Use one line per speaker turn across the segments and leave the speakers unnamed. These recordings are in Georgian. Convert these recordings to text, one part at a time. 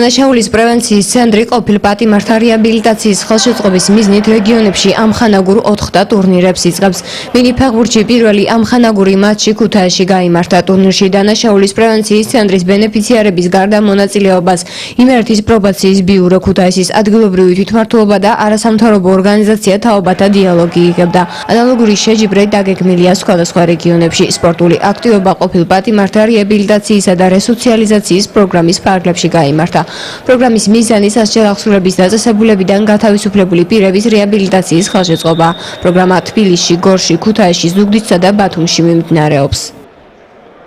დანაშაულის პრევენციის ცენტრი ყოფილ პატიმართა რეაბილიტაციის ხელშეწყობის მიზნით რეგიონებში ამხანაგურ 4 ტურნირებს იწყებს. მინი ფეხბურთში პირველი ამხანაგური მატჩი ქუთაისში გაიმართა. ტურნირში დანაშაულის პრევენციის ცენტრის ბენეფიციარების გარდა მონაწილეობას იმერეთის პრობაციის ბიურო, ქუთაისის ადგილობრივი თვითმმართველობა და არასამთავრობო ორგანიზაცია თაობათა დიალოგი იღებდა. ანალოგური შეჯიბრე დაგეგმილია სხვადასხვა რეგიონებში. სპორტული აქტივობა ყოფილ პატიმართა რეაბილიტაციისა და რესოციალიზაციის პროგრამის ფარგლებში გაიმართა. პროგრამის მიზანი სასჯელ აღსრულების დაწესებულებიდან გათავისუფლებული პირების რეაბილიტაციის ხელშეწყობა. პროგრამა თბილისში, გორში, ქუთაისში, ზუგდიდსა და ბათუმში მიმდინარეობს.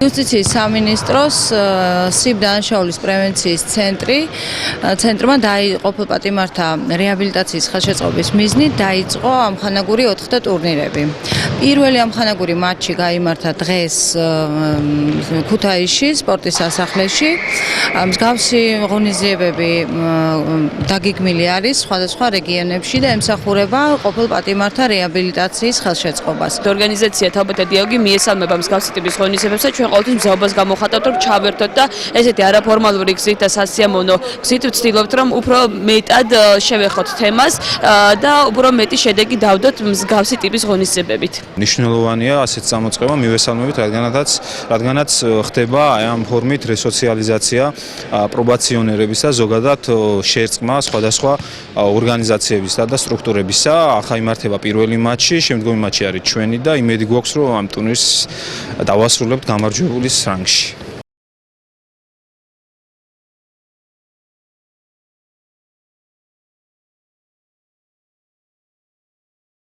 იუსტიციის სამინისტროს სიბ დანაშაულის პრევენციის ცენტრმა ყოფილ პატიმართა რეაბილიტაციის ხელშეწყობის მიზნით დაიწყო ამხანაგური 4 ტურნირები. პირველი ამხანაგური მატჩი გაიმართა დღეს ქუთაისში, სპორტის სასახლეში. მსგავსი ღონისძიებები დაგეგმილი არის სხვადასხვა რეგიონებში და ემსახურება ყოფილ პატიმართა რეაბილიტაციის ხელშეწყობას.
ორგანიზაცია თაობათა დიალოგი მიესალმება მსგავსი ტიპის ღონისძიებებს და ჩვენ ყოველთვის მზაობას გამოხატავთ, რომ ჩავერთოთ და ესეთი არაფორმალური გზით და სასიამოვნო გზით ვცდილობთ, რომ უფრო მეტად შევეხოთ თემას და უფრო მეტი შედეგი დავდოთ მსგავსი ტიპის ღონისძიებებით.
მნიშვნელოვანია ასეთ წამოწყება მივესალმებით, რადგანაც ხდება ამ ფორმით რესოციალიზაცია პრობაციონერების და ზოგადად შერწყმა სხვადასხვა ორგანიზაციებისა და სტრუქტურებისა. ახლა იმართება პირველი მატჩი, შემდგომი მატჩი არის ჩვენი და იმედი გვაქვს, რომ ამ ტურნირს დავასრულებთ გამარჯვებულის რანგში.